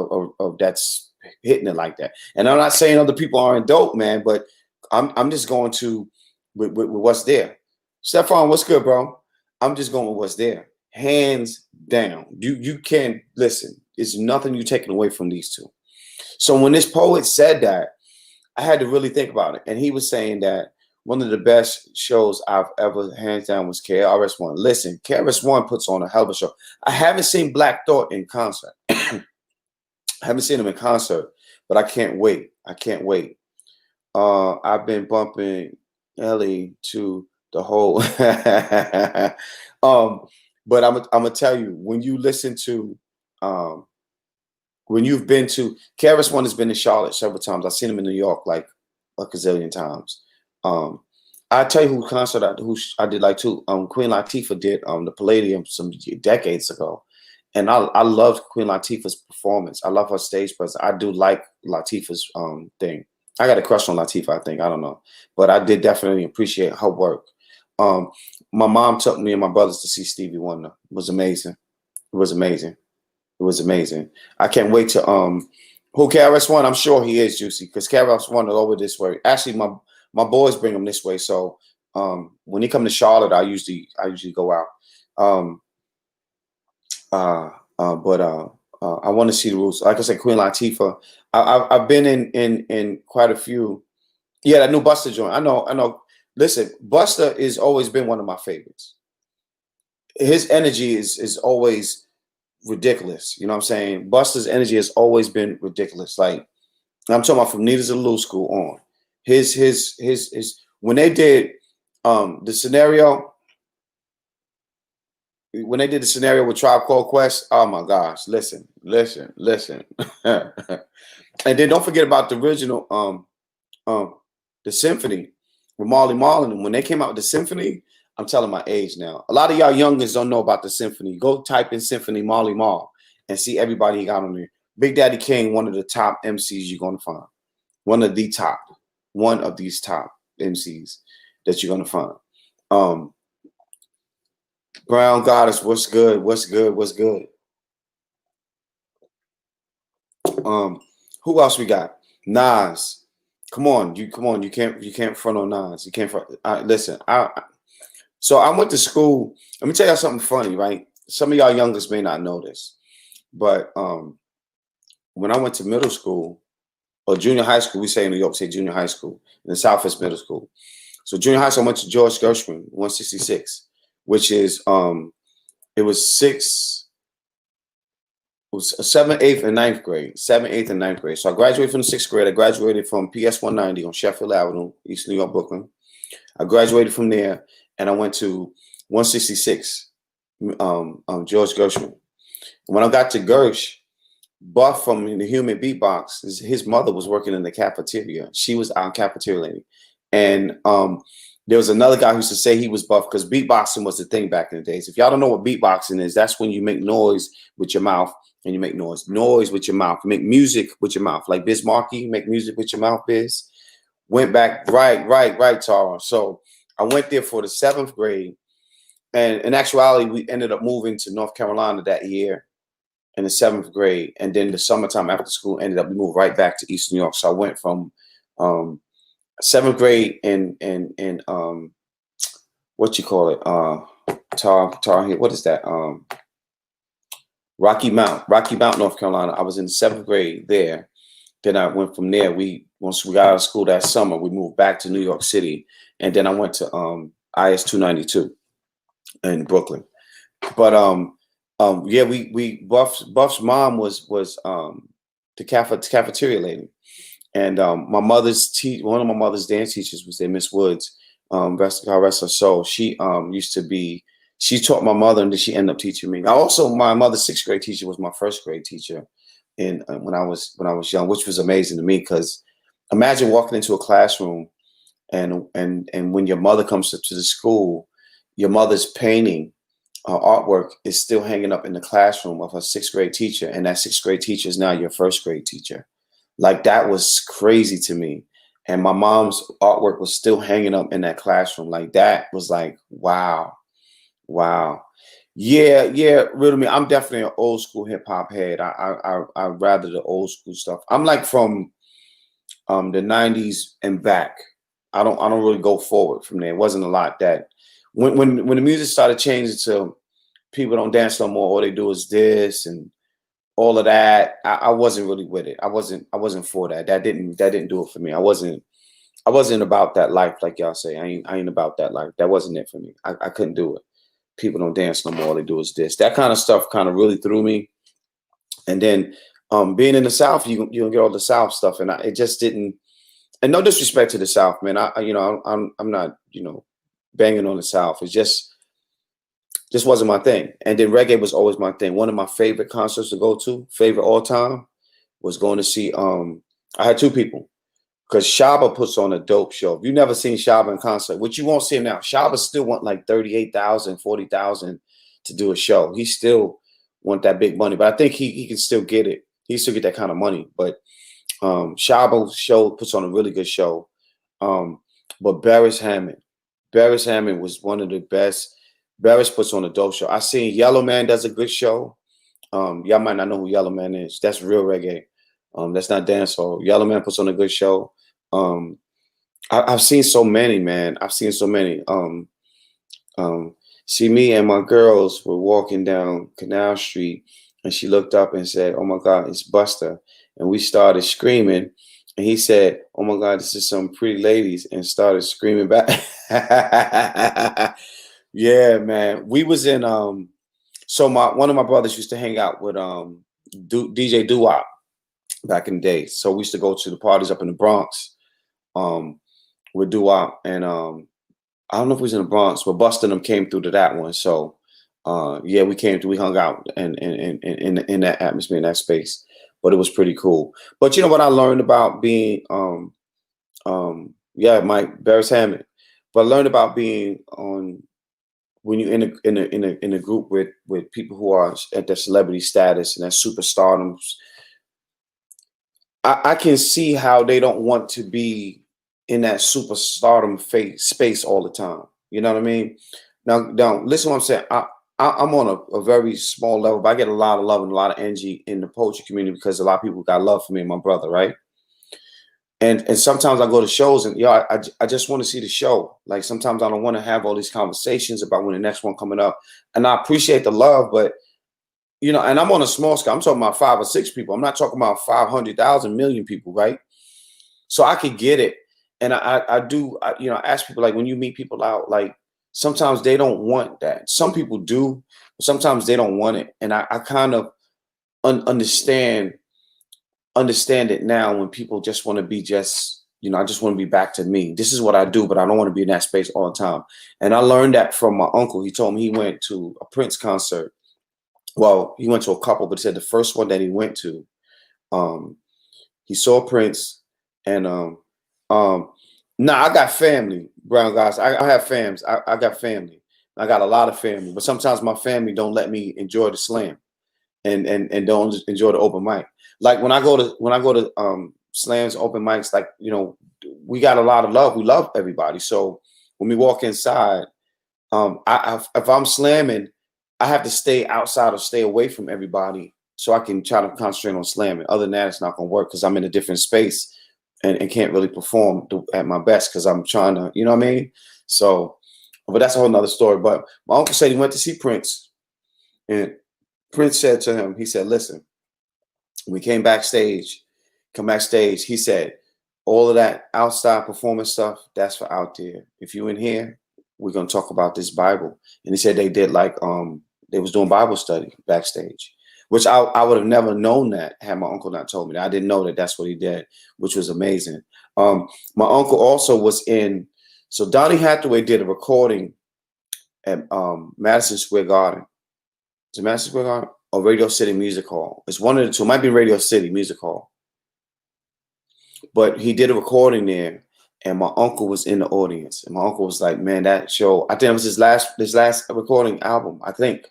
hitting it like that. And I'm not saying other people aren't dope, man, but I'm just going to with what's there. Stephon, what's good, bro? I'm just going with what's there. Hands down. You can't listen. It's nothing you taking away from these two. So when this poet said that, I had to really think about it. And he was saying that one of the best shows I've ever hands down was KRS-One. Listen, KRS-One puts on a hell of a show. I haven't seen Black Thought in concert. I haven't seen him in concert, but I can't wait. I can't wait. I've been bumping Ellie to the whole. um, but I'm gonna tell you, when you listen to um, when you've been to Karis One has been in Charlotte several times. I've seen him in New York like a gazillion times. Um, I tell you who concert I did like too. Queen Latifah did the Palladium some decades ago, and I loved Queen Latifah's performance. I love her stage presence. I do like Latifah's thing. I got a crush on Latifah. I think I don't know, but I did definitely appreciate her work. Um, my mom took me and my brothers to see Stevie Wonder. It was amazing. It was amazing. It was amazing. I can't wait to who KRS One. I'm sure he is Juicy because KRS One is over this way. Actually, my boys bring him this way. So when he come to Charlotte, I usually go out. Um, but I want to see the rules. Like I said, Queen Latifah. I've been in quite a few. Yeah, that new Buster joint. I know. Listen, Buster has always been one of my favorites. His energy is always ridiculous. You know what I'm saying? Buster's energy has always been ridiculous. Like I'm talking about from Needles of Lou School on. His when they did the scenario, when they did the scenario with Tribe Called Quest, oh my gosh, listen. And then don't forget about the original the symphony with Marley Marlin. And when they came out with the symphony, I'm telling my age now. A lot of y'all youngins don't know about the symphony. Go type in symphony Marley Marl and see everybody he got on there. Big Daddy Kane, one of the top MCs you're gonna find. One of these top MCs that you're gonna find. Brown Goddess, what's good? What's good? What's good? Who else we got? Nas. Come on. You can't front on Nas. You can't front. Listen, so I went to school. Let me tell y'all something funny, right? Some of y'all youngest may not know this, but when I went to middle school or junior high school, we say in New York, say junior high school, in the South is middle school. So junior high school, I went to George Gershwin, 166, which is it was a 7th, 8th, and 9th grade. 7th, 8th, and 9th grade. So I graduated from the 6th grade. I graduated from PS 190 on Sheffield Avenue, East New York, Brooklyn. I graduated from there, and I went to 166, George Gershwin. When I got to Gersh, Buff from the Human Beatbox, his mother was working in the cafeteria. She was our cafeteria lady. And there was another guy who used to say he was Buff because beatboxing was the thing back in the days. If y'all don't know what beatboxing is, that's when you make noise with your mouth and you make noise with your mouth. You make music with your mouth. Like Biz Markie, make music with your mouth, Biz. Went back, right, Tara. So I went there for the 7th grade. And in actuality, we ended up moving to North Carolina that year in the 7th grade. And then the summertime after school ended up, we moved right back to East New York. So I went from 7th grade in what you call it? Tar Heel. What is that? Rocky Mount, North Carolina. I was in the 7th grade there. Then I went from there. Once we got out of school that summer, we moved back to New York City. And then I went to IS 292 in Brooklyn. But yeah, Buff's mom was the cafeteria lady. And one of my mother's dance teachers was there, Miss Woods. Rest her soul. She taught my mother, and then she ended up teaching me. Also, my mother's 6th grade teacher was my 1st grade teacher, and when I was young, which was amazing to me because imagine walking into a classroom, and when your mother comes to the school, your mother's painting artwork is still hanging up in the classroom of her 6th grade teacher, and that 6th grade teacher is now your 1st grade teacher. Like that was crazy to me. And my mom's artwork was still hanging up in that classroom. Like that was like, wow. Yeah, really me. I'm definitely an old school hip hop head. I rather the old school stuff. I'm like from the 90s and back. I don't really go forward from there. It wasn't a lot that when the music started changing to people don't dance no more, all they do is this and all of that. I wasn't really with it. I wasn't for that. That didn't do it for me. I wasn't about that life, like y'all say. I ain't about that life. That wasn't it for me. I couldn't do it. People don't dance no more. All they do is this. That kind of stuff kind of really threw me. And then Being in the South, you don't get all the South stuff, and it just didn't. And no disrespect to the South, man. I'm not banging on the South. It's just wasn't my thing. And then reggae was always my thing. One of my favorite concerts to go to, favorite all time, was going to see. I had two people because Shaba puts on a dope show. If you never seen Shaba in concert, which you won't see him now, Shaba still want like 38,000, 40,000 to do a show. He still want that big money, but I think he can still get it. He still get that kind of money. But Shaba's show puts on a really good show. But Barris Hammond was one of the best. Barris puts on a dope show. I seen Yellow Man does a good show. Y'all might not know who Yellow Man is. That's real reggae. That's not dancehall. Yellow Man puts on a good show. I've seen so many, man. I've seen so many. See, me and my girls were walking down Canal Street, and she looked up and said, "Oh my God, it's Buster!" And we started screaming. And he said, "Oh my God, this is some pretty ladies," and started screaming back. Yeah, man. We was in so one of my brothers used to hang out with DJ Doo-Wop back in the day. So we used to go to the parties up in the Bronx with Doo-Wop, and I don't know if we was in the Bronx, but Busta and them came through to that one. So yeah, we hung out in that atmosphere, in that space. But it was pretty cool. But you know what I learned about being Mike Barris Hammond. But I learned about being on when you're in a group with people who are at that celebrity status and that superstardom. I can see how they don't want to be in that superstardom space all the time. You know what I mean? Now listen to what I'm saying. I'm on a very small level, but I get a lot of love and a lot of energy in the poetry community because a lot of people got love for me and my brother, right? And sometimes I go to shows and I just want to see the show. Like sometimes I don't want to have all these conversations about when the next one coming up. And I appreciate the love, but and I'm on a small scale. I'm talking about 5 or 6 people. I'm not talking about 500,000 million people, right? So I could get it. And I do, I ask people, like, when you meet people out, like, sometimes they don't want that. Some people do, but sometimes they don't want it. And I kind of understand it now when people just want to be I just want to be back to me. This is what I do, but I don't want to be in that space all the time. And I learned that from my uncle. He told me he went to a Prince concert. Well, he went to a couple, but he said the first one that he went to, he saw Prince, and I got family, brown guys. I have fams. I got family. I got a lot of family, but sometimes my family don't let me enjoy the slam and don't enjoy the open mic. Like when I go to slams, open mics, like, we got a lot of love. We love everybody. So when we walk inside, if I'm slamming, I have to stay outside or stay away from everybody so I can try to concentrate on slamming. Other than that, it's not going to work because I'm in a different space and can't really perform at my best because I'm trying to, you know what I mean? So, but that's a whole nother story. But my uncle said he went to see Prince, and Prince said to him, he said, "Listen, we come backstage, he said, all of that outside performance stuff, that's for out there. If you in here, we're going to talk about this Bible." And he said they did they was doing Bible study backstage, which I would have never known that had my uncle not told me that. I didn't know that that's what he did, which was amazing. My uncle also was so Donny Hathaway did a recording at Madison Square Garden. Is it Madison Square Garden or Radio City Music Hall? It's one of the two. It might be Radio City Music Hall. But he did a recording there, and my uncle was in the audience. And my uncle was like, "Man, that show," I think it was his last recording album, I think.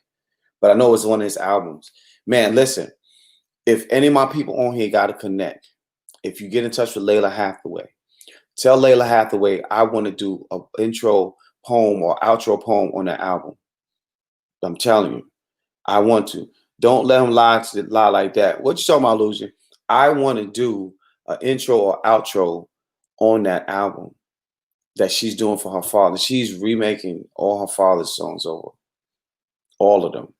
But I know it was one of his albums. Man, listen, if any of my people on here got to connect, if you get in touch with Lalah Hathaway, tell Lalah Hathaway I want to do an intro poem or outro poem on that album. I'm telling you, I want to. Don't let him lie like that. What you talking about, Illusion? I want to do an intro or outro on that album that she's doing for her father. She's remaking all her father's songs over. All of them.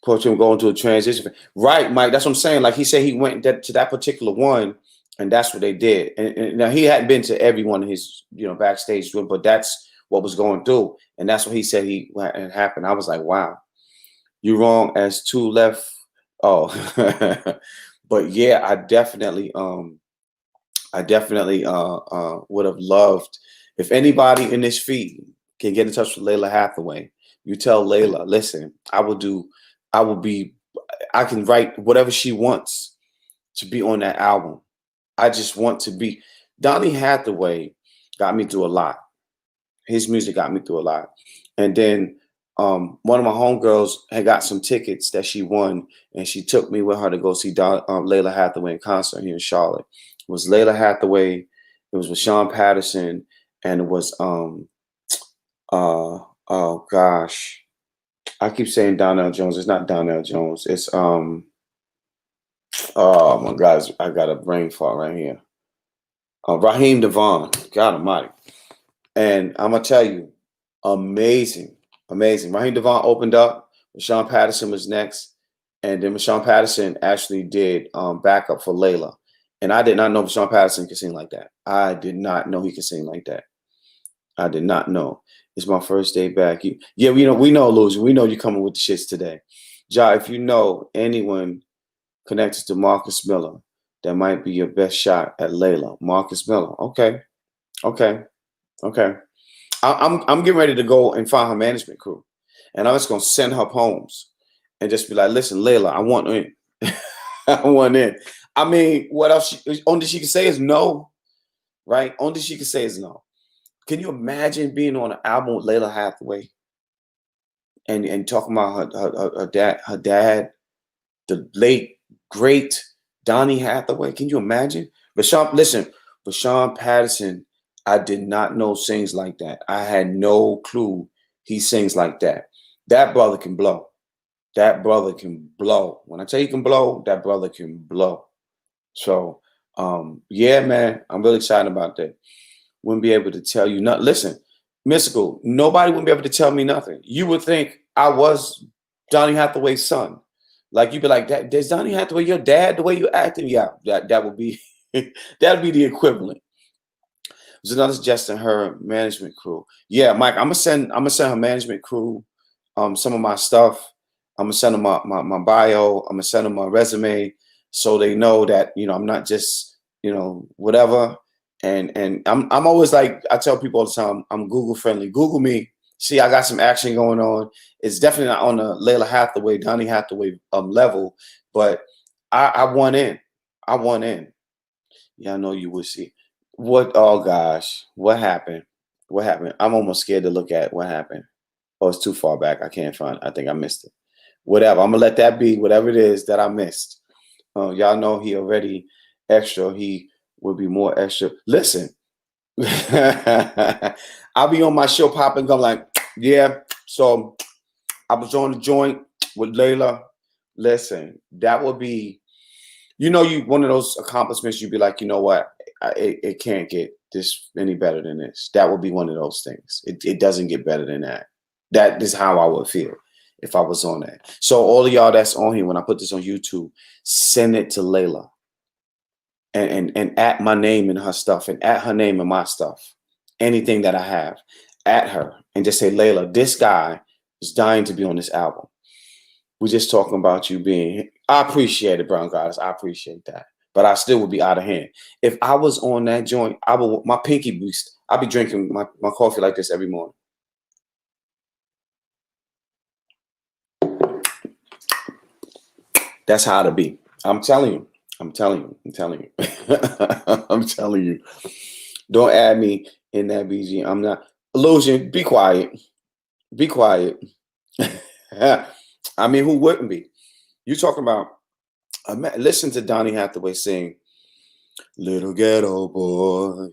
Put him going to a transition. Right, Mike, that's what I'm saying. Like he said he went to that particular one, and that's what they did. And now he hadn't been to every one of his, backstage, but that's what was going through. And that's what he said it happened. I was like, wow, you wrong as two left. Oh, But yeah, I definitely would have loved if anybody in this feed can get in touch with Layla Hathaway. You tell Layla, listen, I will be, I can write whatever she wants to be on that album. I just want to be. Donny Hathaway got me through a lot. His music got me through a lot. And then one of my homegirls had got some tickets that she won, and she took me with her to go see Layla Hathaway in concert here in Charlotte. It was Layla Hathaway. It was with Sean Patterson, and it was oh gosh, I keep saying Donnell Jones. It's not Donnell Jones. It's oh my God, I got a brain fart right here. Raheem Devon. God Almighty. And I'm gonna tell you, amazing, amazing. Raheem Devon opened up. Rashawn Patterson was next, and then Rashawn Patterson actually did backup for Layla. And I did not know Rashawn Patterson could sing like that. I did not know he could sing like that. I did not know. It's my first day back. Yeah, we know, Illusion. We know you're coming with the shits today. Ja, if you know anyone connected to Marcus Miller, that might be your best shot at Layla. Marcus Miller. Okay, okay, okay. I'm getting ready to go and find her management crew, and I'm just gonna send her poems and just be like, "Listen, Layla, I want in. I want in." I mean, what else? Only she can say is no, right? Only she can say is no. Can you imagine being on an album with Layla Hathaway and talking about her dad, the late great Donny Hathaway? Can you imagine? But Sean Patterson, I did not know sings like that. I had no clue he sings like that. That brother can blow. That brother can blow. When I tell you he can blow, that brother can blow. So yeah, man, I'm really excited about that. Wouldn't be able to tell you not. Listen, Mystical, nobody would be able to tell me nothing. You would think I was Donny Hathaway's son. Like you'd be like, "There's Donny Hathaway your dad? The way you acting, yeah, that would be that'd be the equivalent." There's another suggestion, her management crew. Yeah, Mike, I'm gonna send her management crew some of my stuff. I'm gonna send them my bio. I'm gonna send them my resume so they know that I'm not just whatever. And I'm always like I tell people all the time, I'm Google friendly. Google me. See, I got some action going on. It's definitely not on the Layla Hathaway, Donny Hathaway level, but I want in. I want in. Yeah, I know you will see. What? Oh gosh, what happened? What happened? I'm almost scared to look at what happened. Oh, it's too far back. I can't find. I think I missed it. Whatever. I'm gonna let that be. Whatever it is that I missed. Y'all know he already extra. He would be more extra. Listen, I'll be on my show popping. Go like, yeah. So I was on the joint with Layla. Listen, that would be you one of those accomplishments. You'd be like, you know what? It can't get this any better than this. That would be one of those things. It doesn't get better than that. That is how I would feel if I was on that. So all of y'all that's on here, when I put this on YouTube, send it to Layla and at my name in her stuff and at her name in my stuff. Anything that I have, at her and just say, Layla, this guy is dying to be on this album. We're just talking about you being. I appreciate it, Brown Goddess. I appreciate that. But I still would be out of hand. If I was on that joint, I would my pinky boost. I'd be drinking my coffee like this every morning. That's how to be. I'm telling you. I'm telling you. I'm telling you. I'm telling you. Don't add me in that BG. I'm not. Illusion, be quiet. Be quiet. I mean, who wouldn't be? You talking about listen to Donny Hathaway sing "Little Ghetto Boy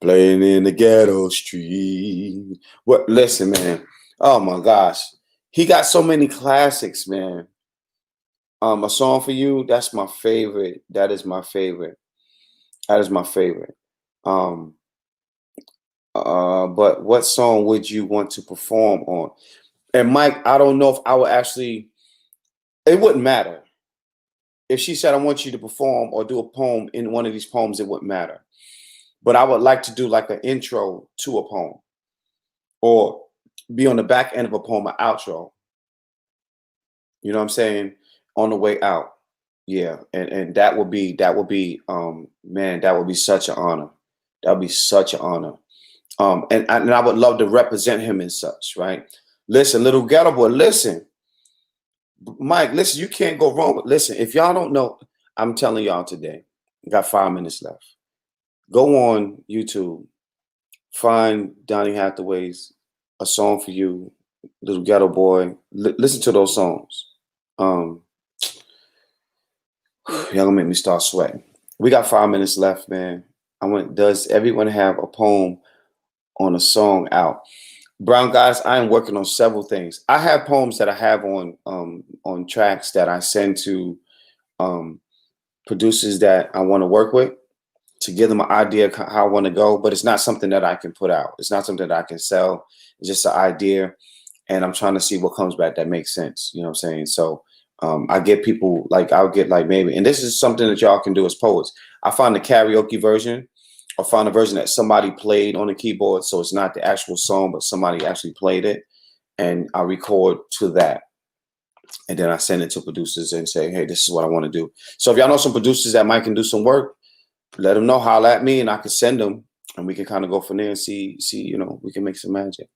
Playing in the Ghetto Street." What? Listen, man. Oh my gosh, he got so many classics, man. A song for you. That's my favorite. That is my favorite. That is my favorite. Um. But what song would you want to perform on? And Mike, I don't know if I would actually. It wouldn't matter if she said, I want you to perform or do a poem in one of these poems, it wouldn't matter. But I would like to do like an intro to a poem or be on the back end of a poem, an outro. You know what I'm saying? On the way out. Yeah, and that would be man, that would be such an honor. That would be such an honor. And I would love to represent him in such, right? Listen, little ghetto boy, listen, Mike, listen, you can't go wrong with listen. If y'all don't know, I'm telling y'all today, got 5 minutes left. Go on YouTube, find Donny Hathaway's A Song for You, Little Ghetto Boy. Listen to those songs. Um, y'all gonna make me start sweating. We got 5 minutes left, man. Does everyone have a poem on a song out? Brown guys, I am working on several things. I have poems that I have on tracks that I send to um, producers that I want to work with to give them an idea of how I want to go, but it's not something that I can put out. It's not something that I can sell. It's just an idea, and I'm trying to see what comes back that makes sense. You know what I'm saying? So I get people like I'll get like maybe, and this is something that y'all can do as poets. I find the karaoke version. I found a version that somebody played on the keyboard, so it's not the actual song, but somebody actually played it, and I record to that, and then I send it to producers and say, "Hey, this is what I want to do." So if y'all know some producers that might can do some work, let them know, holler at me, and I can send them, and we can kind of go from there and see, we can make some magic.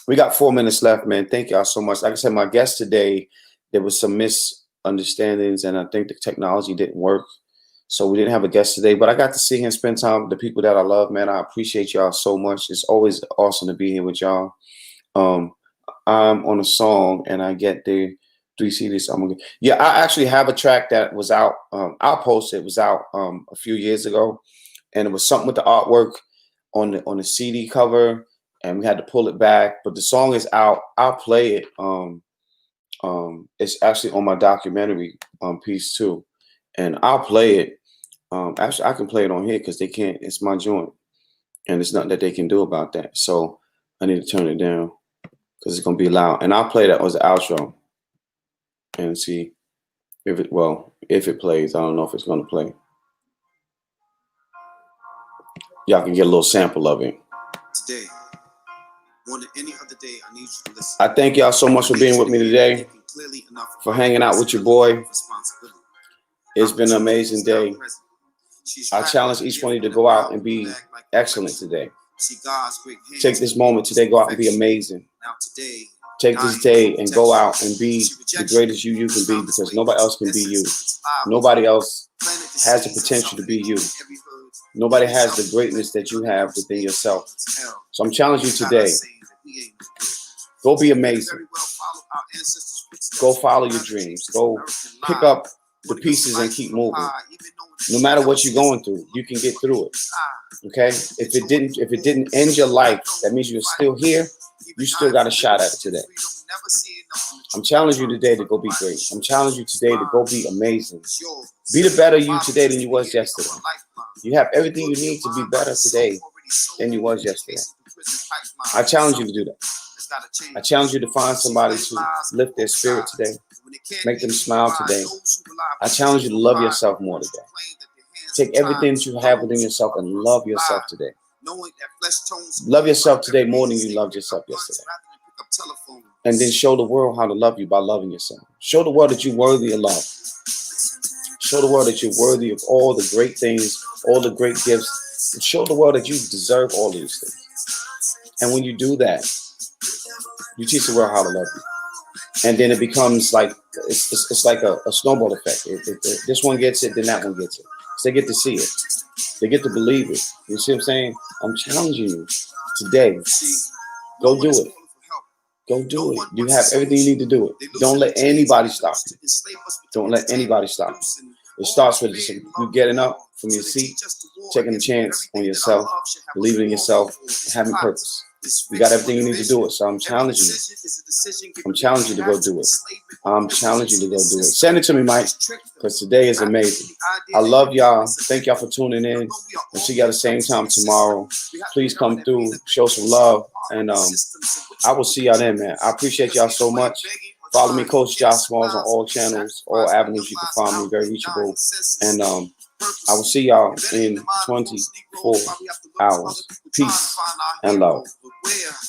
We got 4 minutes left, man. Thank y'all so much. Like I said, my guest today, there was some misunderstandings, and I think the technology didn't work. So we didn't have a guest today, but I got to see him spend time with the people that I love, man. I appreciate y'all so much. It's always awesome to be here with y'all. I'm on a song, and I get the 3 CDs. Yeah, I actually have a track that was out. I'll post it. It was out a few years ago, and it was something with the artwork on the CD cover, and we had to pull it back. But the song is out. I'll play it. It's actually on my documentary piece too, and I'll play it. Actually, I can play it on here because they can't. It's my joint, and there's nothing that they can do about that. So I need to turn it down because it's gonna be loud. And I'll play that as the outro and see if it plays. I don't know if it's gonna play. Y'all can get a little sample of it. Today, more than any other day, I need you to listen. I thank y'all so much for being with me today, for hanging out with your boy. It's been an amazing day. I challenge each one of you to go out and be excellent today. Take this moment today, go out and be amazing. Take this day and go out and be the greatest you can be, because nobody else can be you. Nobody else has the potential to be you. Nobody has the greatness that you have within yourself. So I'm challenging you today. Go be amazing. Go follow your dreams. Go pick up the pieces and keep moving. No matter what you're going through, you can get through it. Okay? If it didn't end your life, that means you're still here. You still got a shot at it today. I'm challenging you today to go be great. I'm challenging you today to go be amazing. Be the better you today than you was yesterday. You have everything you need to be better today than you was yesterday. I challenge you to do that. I challenge you to find somebody to lift their spirit today. Make them smile today. I challenge you to love yourself more today. Take everything that you have within yourself and love yourself today. Love yourself today more than you loved yourself yesterday. And then show the world how to love you by loving yourself. Show the world that you're worthy of love. Show the world that you're worthy of all the great things, all the great gifts. And show the world that you deserve all these things. And when you do that, you teach the world how to love you. And then it becomes like, it's like a snowball effect. If this one gets it, then that one gets it. So they get to see it. They get to believe it. You see what I'm saying? I'm challenging you today. Go do it. Go do it. You have everything you need to do it. Don't let anybody stop you. Don't let anybody stop you. It starts with just you getting up from your seat, taking a chance on yourself, believing in yourself, and having purpose. You got everything you need to do it. So I'm challenging you. I'm challenging you to go do it. I'm challenging you to go do it. Send it to me, Mike, because today is amazing. I love y'all. Thank y'all for tuning in. We'll see y'all at the same time tomorrow. Please come through, show some love, and I will see y'all then, man. I appreciate y'all so much. Follow me, Coach Josh Smalls, on all channels, all avenues. You can find me, very reachable. And I will see y'all in 24 hours. Peace and love.